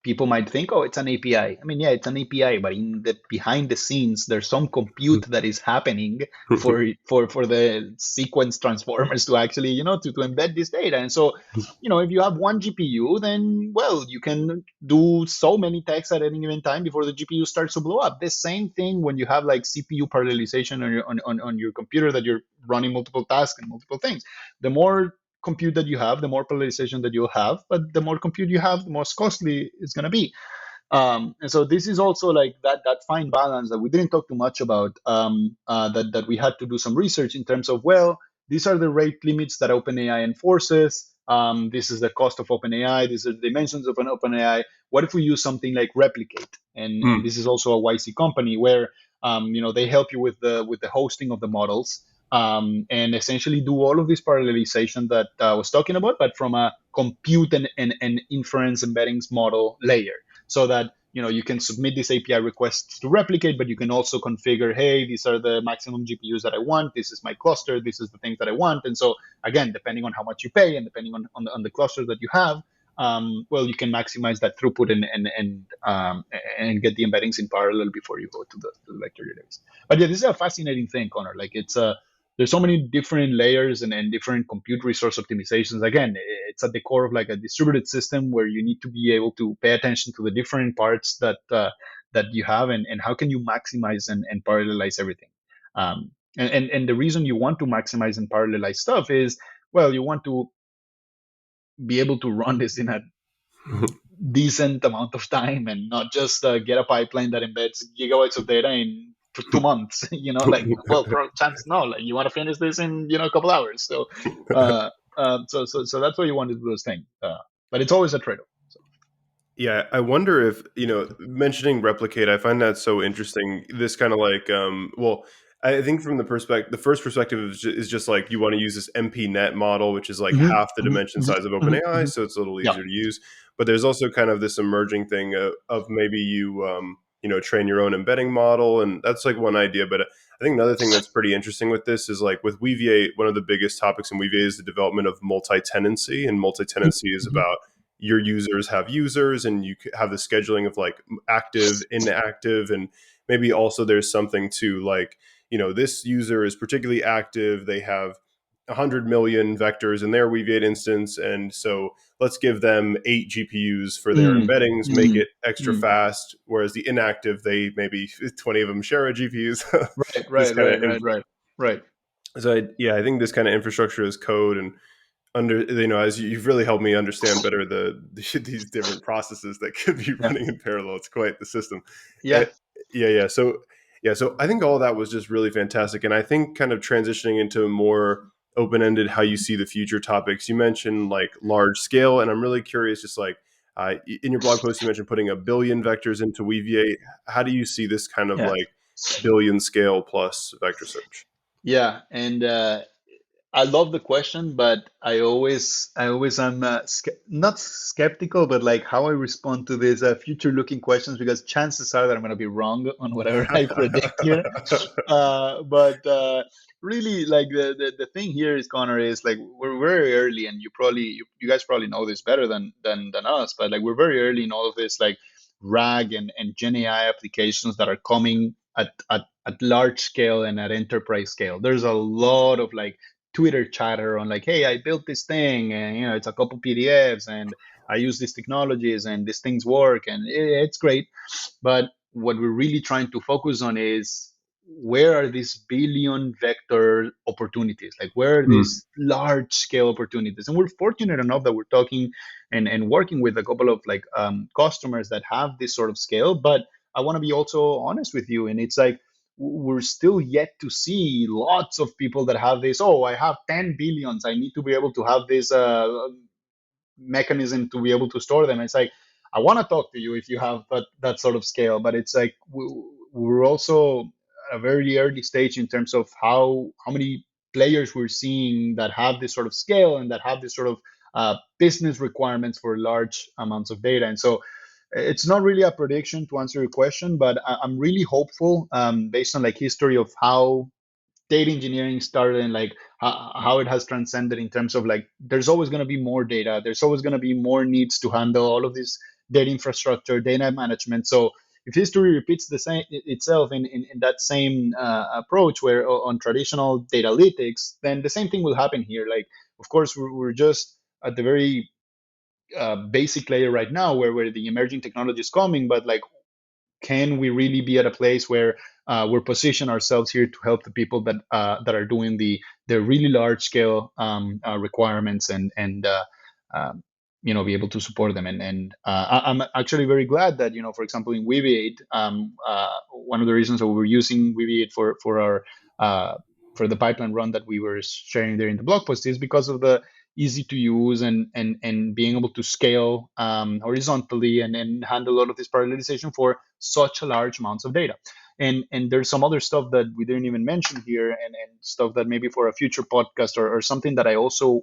people might think, oh, it's an API. I mean, yeah, it's an API, but in the behind the scenes, there's some compute that is happening for the sequence transformers to actually, to embed this data. And so, if you have one GPU, then well, you can do so many tasks at any given time before the GPU starts to blow up. The same thing when you have like CPU parallelization on your computer that you're running multiple tasks and multiple things. The more compute that you have, the more polarization that you'll have, but the more compute you have, the more costly it's going to be. And so this is also like that fine balance that we didn't talk too much about. That we had to do some research in terms of, well, these are the rate limits that OpenAI enforces. This is the cost of OpenAI. These are the dimensions of an OpenAI. What if we use something like Replicate? And this is also a YC company where they help you with the hosting of the models, and essentially do all of this parallelization that I was talking about, but from a compute and inference embeddings model layer, so that you can submit these API requests to Replicate, but you can also configure, hey, these are the maximum GPUs that I want. This is my cluster. This is the things that I want. And so again, depending on how much you pay and depending on the cluster that you have, well, you can maximize that throughput and get the embeddings in parallel before you go to the vector database. But yeah, this is a fascinating thing, Connor. Like there's so many different layers and different compute resource optimizations. Again, it's at the core of like a distributed system where you need to be able to pay attention to the different parts that you have, and how can you maximize and parallelize everything. And the reason you want to maximize and parallelize stuff is, well, you want to be able to run this in a decent amount of time and not just get a pipeline that embeds gigabytes of data in 2 months. Like, well, for chance no, like you want to finish this in a couple hours. So so that's why you want to do those things, but it's always a trade-off. So. Yeah, I wonder if, mentioning replicate, I find that so interesting. This kind of like, well, I think from the first perspective is just like you want to use this MP net model, which is like Mm-hmm, half the mm-hmm, dimension mm-hmm, size of mm-hmm, OpenAI, mm-hmm. so it's a little Yeah. easier to use. But there's also kind of this emerging thing of maybe you, train your own embedding model, and that's like one idea. But I think another thing that's pretty interesting with this is like with Weaviate, one of the biggest topics in Weaviate is the development of multi-tenancy, and multi-tenancy is Mm-hmm. about your users have users and you have the scheduling of like active, inactive, and maybe also there's something to like, this user is particularly active. They have 100 million vectors in their Weaviate instance, and so let's give them 8 GPUs for their Mm, embeddings, make mm, it extra mm. fast. Whereas the inactive, they maybe 20 of them share a GPUs. Right, this right, kind of right, right, right, right. so yeah, I think this kind of infrastructure as code and under as you've really helped me understand better these different processes that could be Yeah, running in parallel. It's quite the system. yeah, It, so I think all of that was just really fantastic, and I think kind of transitioning into a more open-ended how you see the future topics. You mentioned like large scale, and I'm really curious, just like in your blog post, you mentioned putting 1 billion vectors into Weaviate. How do you see this kind of yeah, like billion scale plus vector search? yeah. And I love the question, but I always am not skeptical, but like how I respond to these future-looking questions, because chances are that I'm going to be wrong on whatever I predict here. But really, like the thing here is, Connor, is like we're very early, and you guys probably know this better than us, but like we're very early in all of this, like RAG and Gen AI applications that are coming at large scale and at enterprise scale. There's a lot of like Twitter chatter on like, hey, I built this thing, and it's a couple PDFs, and I use these technologies, and these things work, and it's great. But what we're really trying to focus on is, where are these billion vector opportunities? Like, where are Hmm. these large scale opportunities? And we're fortunate enough that we're talking and working with a couple of like customers that have this sort of scale. But I want to be also honest with you, and it's like we're still yet to see lots of people that have this. Oh, I have 10 billions. I need to be able to have this mechanism to be able to store them. It's like, I want to talk to you if you have that sort of scale, but it's like we're also at a very early stage in terms of how many players we're seeing that have this sort of scale and that have this sort of business requirements for large amounts of data. And so it's not really a prediction to answer your question, but I'm really hopeful, based on like history of how data engineering started, and like how it has transcended in terms of like there's always going to be more data, there's always going to be more needs to handle all of this data infrastructure, data management. So if history repeats the same itself in that same approach, where on traditional data analytics, then the same thing will happen here. Like, of course, we're just at the very basic layer right now, where the emerging technology is coming, but like, can we really be at a place where we're position ourselves here to help the people that are doing the really large scale requirements, and um, be able to support them. And I'm actually very glad that, for example, in Weaviate, one of the reasons that we were using Weaviate for our for the pipeline run that we were sharing there in the blog post, is because of the easy to use, and being able to scale horizontally, and handle all of this parallelization for such a large amounts of data. And there's some other stuff that we didn't even mention here, and stuff that maybe for a future podcast, or something that I also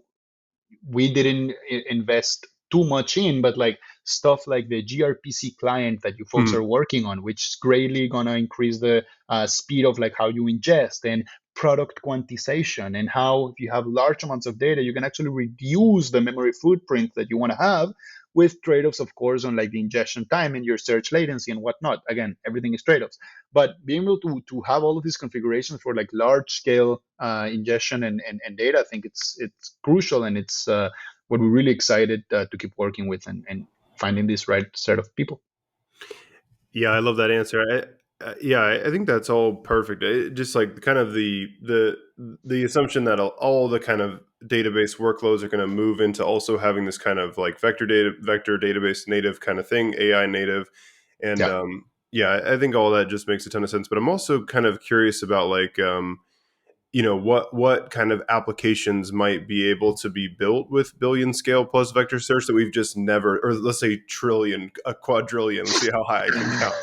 we didn't invest too much in, but like stuff like the gRPC client that you folks are Hmm. working on, which is greatly gonna increase the speed of like how you ingest, and product quantization, and how, if you have large amounts of data, you can actually reduce the memory footprint that you want to have, with trade-offs, of course, on like the ingestion time and your search latency and whatnot. Again, everything is trade-offs, but being able to have all of these configurations for like large scale ingestion and data, I think it's crucial, and it's what we're really excited to keep working with, and finding this right set of people. Yeah, I love that answer. Yeah, I think that's all perfect. Just like kind of the assumption that all the kind of database workloads are going to move into also having this kind of like vector database native kind of thing, AI native, and Yeah. yeah, I think all that just makes a ton of sense. But I'm also kind of curious about like what kind of applications might be able to be built with billion scale plus vector search that we've just never, or let's say trillion, a quadrillion. Let's see how high I can count.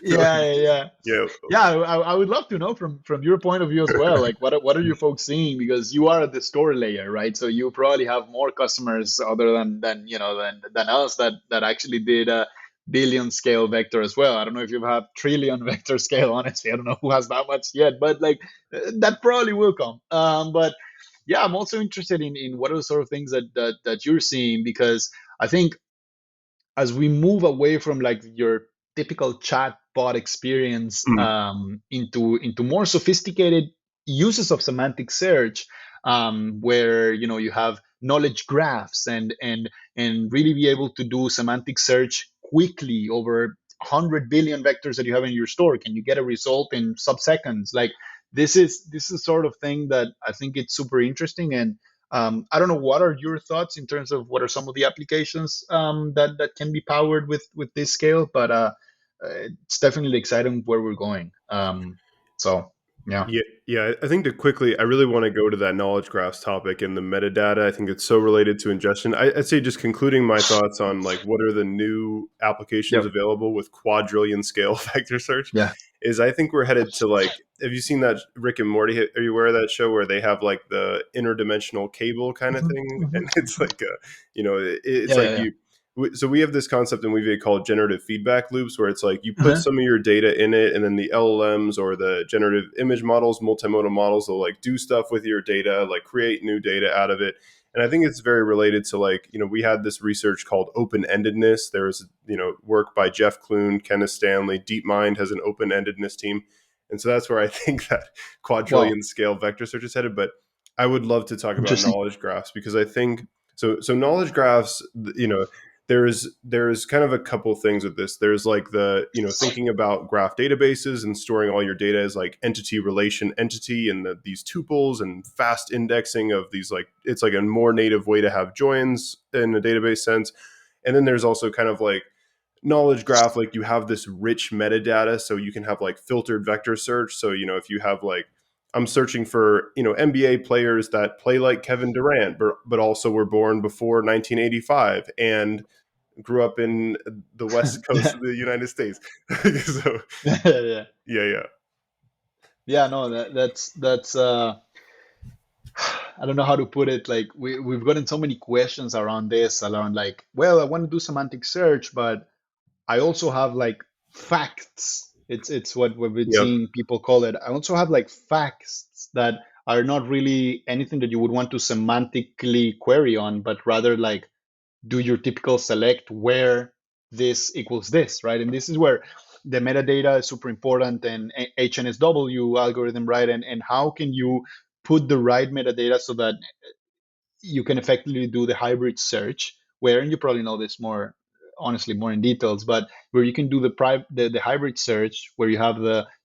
Yeah, yeah, yeah. Yeah. Yeah, I would love to know from your point of view as well. Like, what are you folks seeing? Because you are at the store layer, right? So you probably have more customers other than us that actually did a billion scale vector as well. I don't know if you have trillion vector scale. Honestly, I don't know who has that much yet, but like that probably will come. But yeah, I'm also interested in what are the sort of things that you're seeing, because I think as we move away from like your typical chat bot experience, Mm. into more sophisticated uses of semantic search, where you have knowledge graphs and really be able to do semantic search quickly over 100 billion vectors that you have in your store. Can you get a result in sub-seconds? Like, this is sort of thing that I think it's super interesting. And I don't know, what are your thoughts in terms of what are some of the applications that can be powered with this scale? But it's definitely exciting where we're going. So yeah. Yeah, yeah. I think to quickly, I really want to go to that knowledge graphs topic and the metadata. I think it's so related to ingestion. I'd say just concluding my thoughts on like what are the new applications Yep. available with quadrillion scale vector search Yeah. is I think we're headed to like, have you seen that Rick and Morty? Are you aware of that show where they have like the interdimensional cable kind of Hmm. thing? Hmm. And it's like, it's Yeah. like Yeah. Yeah. so we have this concept in Weaviate called generative feedback loops, where it's like you put Uh-huh. some of your data in it, and then the LLMs or the generative image models, multimodal models, will like do stuff with your data, like create new data out of it. And I think it's very related to like, we had this research called open endedness. There was, work by Jeff Clune, Kenneth Stanley. DeepMind has an open endedness team. And so that's where I think that Wow. quadrillion scale vector search is headed. But I would love to talk about Interesting. knowledge graphs because I think so knowledge graphs, there's kind of a couple things with this. There's like the, thinking about graph databases and storing all your data as like entity relation entity and these tuples and fast indexing of these, like, it's like a more native way to have joins in a database sense. And then there's also kind of like knowledge graph, like you have this rich metadata, so you can have like filtered vector search. So, if you have like, I'm searching for, NBA players that play like Kevin Durant, but also were born before 1985 and grew up in the West Coast Yeah. of the United States. So Yeah. yeah, yeah. Yeah. No, that's I don't know how to put it. Like, we've gotten so many questions around this, around like, well, I want to do semantic search, but I also have like facts. It's what we've been Yep. seeing people call it. I also have like facts that are not really anything that you would want to semantically query on, but rather like do your typical select where this equals this, right? And this is where the metadata is super important, and HNSW algorithm, right? And how can you put the right metadata so that you can effectively do the hybrid search, where, and you probably know this more, honestly, more in details, but where you can do the hybrid search, where you have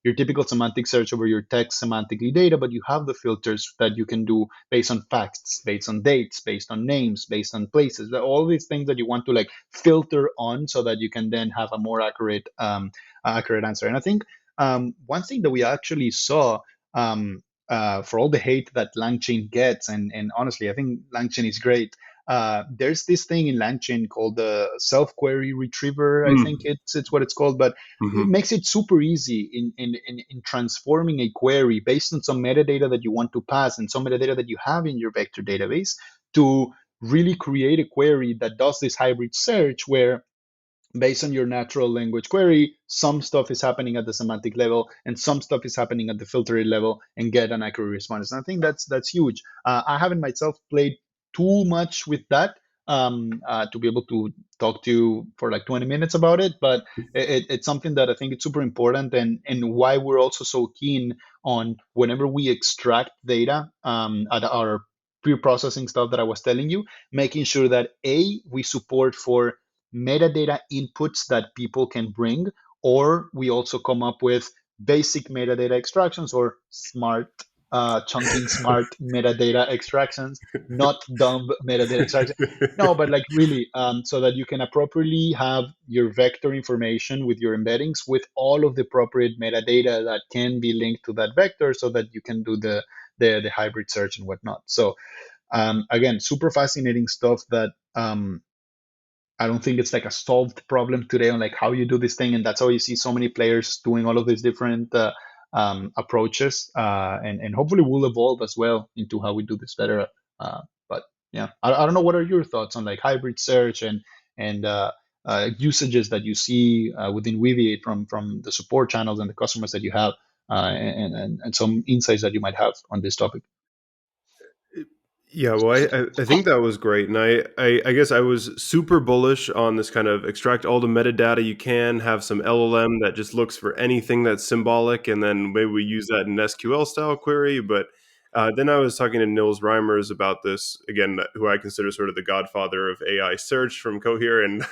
your typical semantic search over your text semantically data, but you have the filters that you can do based on facts, based on dates, based on names, based on places, all these things that you want to like filter on, so that you can then have a more accurate answer. And I think one thing that we actually saw, for all the hate that LangChain gets, and honestly, I think LangChain is great. There's this thing in LangChain called the self-query retriever. I think Mm. it's what it's called, but it Hmm. makes it super easy in transforming a query based on some metadata that you want to pass and some metadata that you have in your vector database, to really create a query that does this hybrid search, where based on your natural language query, some stuff is happening at the semantic level and some stuff is happening at the filtering level, and get an accurate response. And I think that's huge. I haven't myself played too much with that, to be able to talk to you for like 20 minutes about it, but it's something that I think it's super important, and why we're also so keen on, whenever we extract data, at our pre-processing stuff that I was telling you, making sure that we support for metadata inputs that people can bring, or we also come up with basic metadata extractions, or smart, chunking smart metadata extractions, not dumb metadata extraction. No, but like really, so that you can appropriately have your vector information with your embeddings with all of the appropriate metadata that can be linked to that vector, so that you can do the hybrid search and whatnot. So again, super fascinating stuff that I don't think it's like a solved problem today on like how you do this thing, and that's how you see so many players doing all of these different approaches, and hopefully we'll evolve as well into how we do this better. But yeah, I don't know, what are your thoughts on like hybrid search and usages that you see within Weaviate from the support channels and the customers that you have, and some insights that you might have on this topic. Yeah, well, I think that was great, and I guess I was super bullish on this kind of extract all the metadata you can, have some LLM that just looks for anything that's symbolic, and then maybe we use that in an SQL style query. But then I was talking to Nils Reimers about this again, who I consider sort of the godfather of AI search from Cohere, and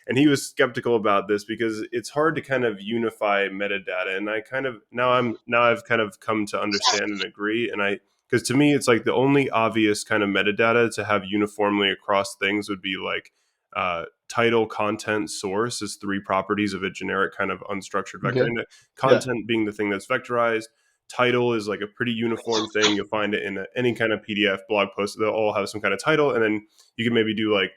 and he was skeptical about this because it's hard to kind of unify metadata, and I kind of now I've kind of come to understand and agree, and I because to me it's like the only obvious kind of metadata to have uniformly across things would be like title, content, source is three properties of a generic kind of unstructured vector Okay. index. Yeah. Content being the thing that's vectorized. Title is like a pretty uniform thing. You'll find it in any kind of PDF blog post. They'll all have some kind of title, and then you can maybe do like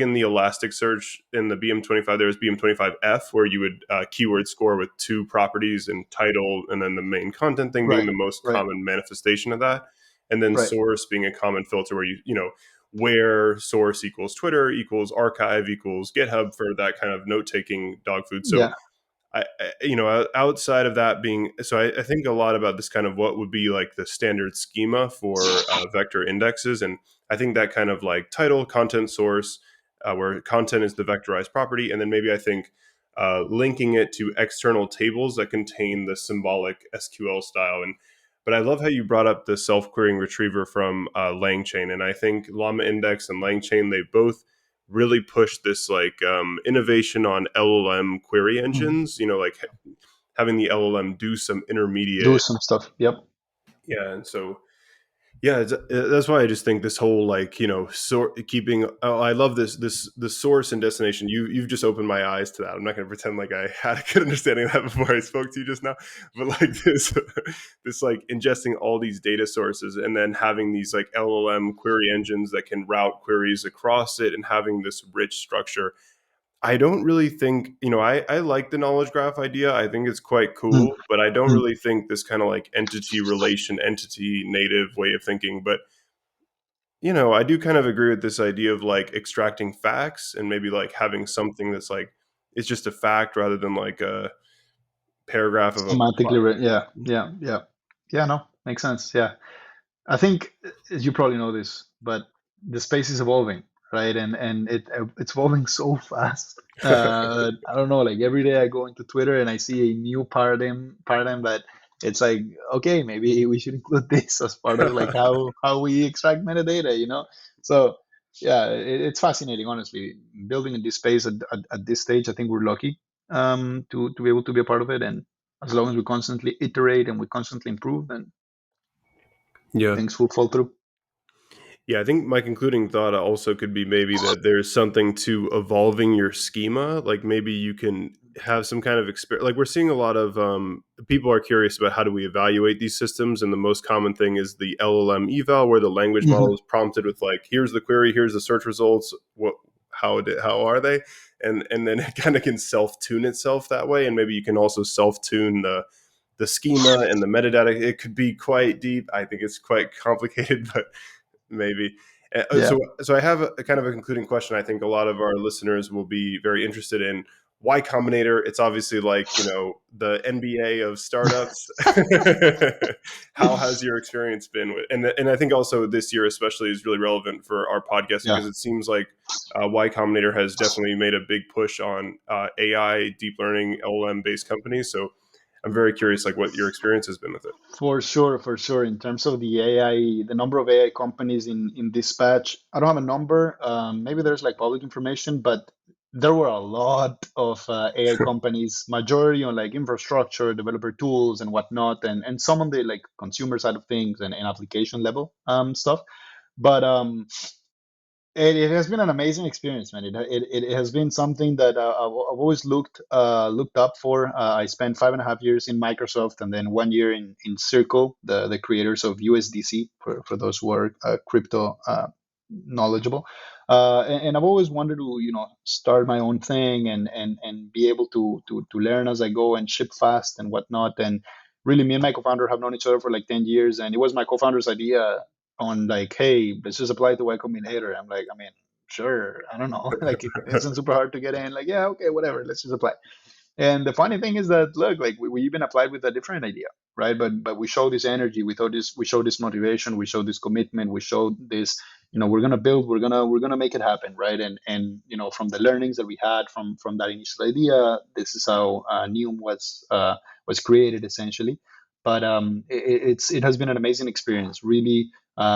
in the Elasticsearch in the BM25, there was BM25F where you would keyword score with two properties and title, and then the main content thing being Right. the most Right. common manifestation of that, and then Right. source being a common filter where you know where source equals Twitter equals archive equals GitHub for that kind of note taking dog food. So Yeah. you know, outside of that being, so I think a lot about this kind of what would be like the standard schema for vector indexes. And I think that kind of like title, content, source, where content is the vectorized property. And then maybe I think linking it to external tables that contain the symbolic SQL style. And, but I love how you brought up the self-querying retriever from LangChain. And I think Llama Index and LangChain, they both really pushed this like innovation on LLM query Mhm. engines. You know, like having the LLM do some Do intermediate. some stuff. Yep. Yeah, and so yeah, that's why I just think this whole like you know keeping. Oh, I love this the source and destination. You've just opened my eyes to that. I'm not going to pretend like I had a good understanding of that before I spoke to you just now, but like this this like ingesting all these data sources and then having these like LLM query engines that can route queries across it and having this rich structure. I don't really think, you know, I like the knowledge graph idea. I think it's quite Mm. cool, but I don't Mm. really think this kind of like entity relation, entity native way of thinking. But, you know, I do kind of agree with this idea of like extracting facts and maybe like having something that's like, it's just a fact rather than like a paragraph of a Semantically, plot. yeah, yeah, yeah, yeah. No, makes sense. Yeah. I think, as you probably know this, but the space is evolving, right? And it's evolving so fast. I don't know. Like every day, I go into Twitter and I see a new paradigm that it's like, okay, maybe we should include this as part of like how we extract metadata, you know? So yeah, it's fascinating, honestly. Building in this space at this stage, I think we're lucky to be able to be a part of it, and as long as we constantly iterate and we constantly improve, then Yeah. things will fall through. Yeah, I think my concluding thought also could be maybe that there's something to evolving your schema. Like maybe you can have some kind of experience. Like we're seeing a lot of people are curious about how do we evaluate these systems, and the most common thing is the LLM eval, where the language model Mhm. is prompted with like, "Here's the query, here's the search results. What, how are they?" And then it kind of can self tune itself that way, and maybe you can also self tune the schema and the metadata. It could be quite deep. I think it's quite complicated, but maybe. Yeah, So I have a kind of a concluding question. I think a lot of our listeners will be very interested in why Combinator. It's obviously like you know the NBA of startups. How has your experience been with? And I think also this year especially is really relevant for our podcast yeah, because it seems like Y Combinator has definitely made a big push on AI, deep learning, LLM based companies. So I'm very curious, like what your experience has been with it. for sure, for sure. In terms of the AI, the number of AI companies in dispatch, I don't have a number. Maybe there's like public information, but there were a lot of AI companies, majority on like infrastructure, developer tools, and whatnot, and some on the like consumer side of things and application level stuff. But it has been an amazing experience, man. It has been something that I've always looked up for. I spent 5.5 years in Microsoft and then 1 year in Circle, the creators of USDC, for those who are crypto knowledgeable. And I've always wanted to, start my own thing and be able to learn as I go and ship fast and whatnot. And really, me and my co-founder have known each other for like 10 years, and it was my co-founder's idea on like, hey, let's just apply to Y Combinator. I'm like, I mean, sure, I don't know, like it isn't super hard to get in. Like, yeah, okay, whatever, let's just apply. And the funny thing is that look, like we even applied with a different idea, right? But we show this energy, we show this motivation, we show this commitment, we show this, we're gonna build, we're gonna make it happen, right? And from the learnings that we had from that initial idea, this is how Neum was created essentially. But it has been an amazing experience, really.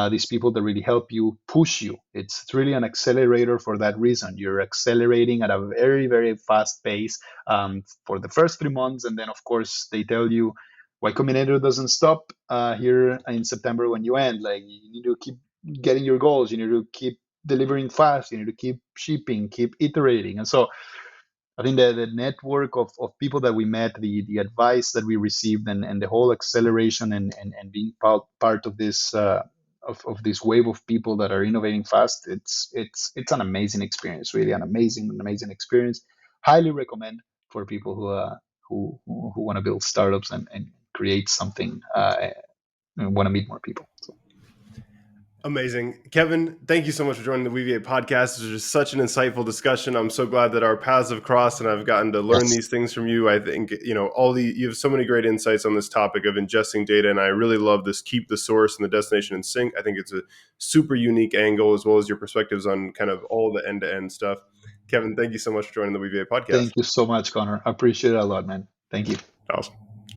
These people that really help you, push you. It's really an accelerator for that reason. You're accelerating at a very, very fast pace for the first 3 months, and then of course they tell you why Combinator doesn't stop here in September when you end. Like you need to keep getting your goals, you need to keep delivering fast, you need to keep shipping, keep iterating. And so I think that the network of people that we met, the advice that we received, and the whole acceleration and being part of this of this wave of people that are innovating fast, it's an amazing experience, really an amazing experience. Highly recommend for people who want to build startups and create something and want to meet more people. So, Amazing. Kevin, thank you so much for joining the Weaviate podcast. This was just such an insightful discussion. I'm so glad that our paths have crossed and I've gotten to learn yes, these things from you. I think, you have so many great insights on this topic of ingesting data. And I really love this keep the source and the destination in sync. I think it's a super unique angle, as well as your perspectives on kind of all the end to end stuff. Kevin, thank you so much for joining the Weaviate podcast. thank you so much, Connor. I appreciate it a lot, man. Thank you. Awesome.